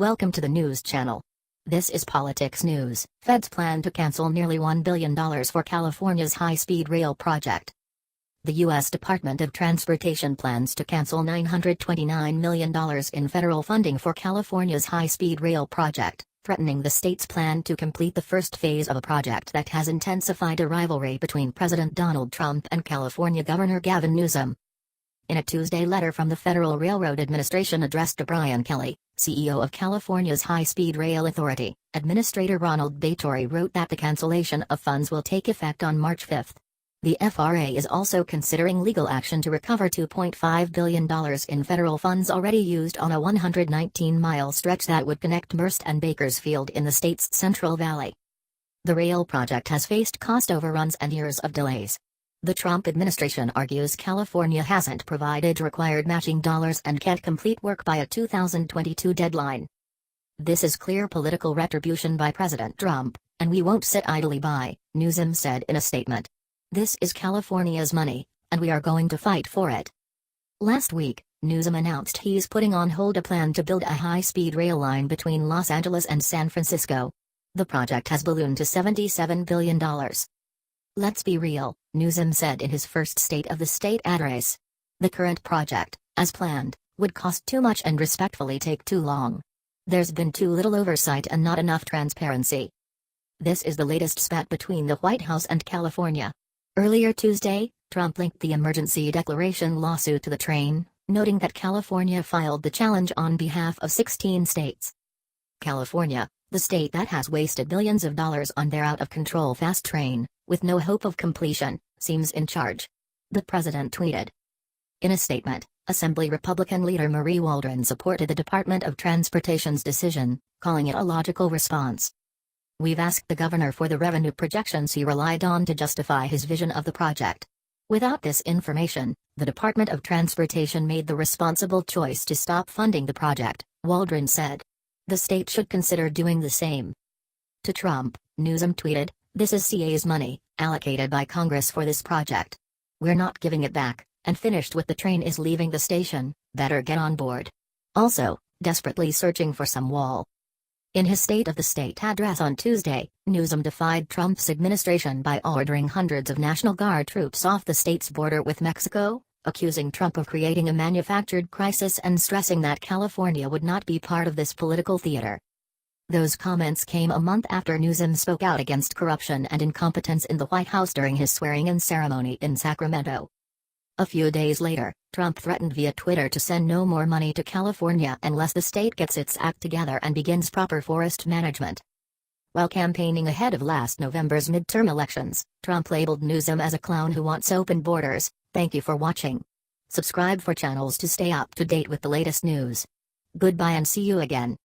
Welcome to the news channel. This is Politics News. Feds plan to cancel nearly $1 billion for California's high-speed rail project. The U.S. Department of Transportation plans to cancel $929 million in federal funding for California's high-speed rail project, threatening the state's plan to complete the first phase of a project that has intensified a rivalry between President Donald Trump and California Governor Gavin Newsom. In a Tuesday letter from the Federal Railroad Administration addressed to Brian Kelly, CEO of California's High-Speed Rail Authority, Administrator Ronald Batory wrote that the cancellation of funds will take effect on March 5. The FRA is also considering legal action to recover $2.5 billion in federal funds already used on a 119-mile stretch that would connect Merced and Bakersfield in the state's Central Valley. The rail project has faced cost overruns and years of delays. The Trump administration argues California hasn't provided required matching dollars and can't complete work by a 2022 deadline. "This is clear political retribution by President Trump, and we won't sit idly by," Newsom said in a statement. "This is California's money, and we are going to fight for it." Last week, Newsom announced he's putting on hold a plan to build a high-speed rail line between Los Angeles and San Francisco. The project has ballooned to $77 billion. "Let's be real," Newsom said in his first State of the State address. "The current project, as planned, would cost too much and respectfully take too long. There's been too little oversight and not enough transparency." This is the latest spat between the White House and California. Earlier Tuesday, Trump linked the emergency declaration lawsuit to the train, noting that California filed the challenge on behalf of 16 states. California, the state that has wasted billions of dollars on their out-of-control fast train, with no hope of completion, seems in charge. The president tweeted. In a statement, Assembly Republican leader Marie Waldron supported the Department of Transportation's decision, calling it a logical response. "We've asked the governor for the revenue projections he relied on to justify his vision of the project. Without this information, the Department of Transportation made the responsible choice to stop funding the project," Waldron said. "The state should consider doing the same." To Trump, Newsom tweeted, "This is CA's money, allocated by Congress for this project. We're not giving it back, and finished with the train is leaving the station, better get on board. Also, desperately searching for some wall." In his State of the State address on Tuesday, Newsom defied Trump's administration by ordering hundreds of National Guard troops off the state's border with Mexico, accusing Trump of creating a manufactured crisis and stressing that California would not be part of this political theater. Those comments came a month after Newsom spoke out against corruption and incompetence in the White House during his swearing-in ceremony in Sacramento. A few days later, Trump threatened via Twitter to send no more money to California unless the state gets its act together and begins proper forest management. While campaigning ahead of last November's midterm elections, Trump labeled Newsom as a clown who wants open borders. Thank you for watching. Subscribe for channels to stay up to date with the latest news. Goodbye and see you again.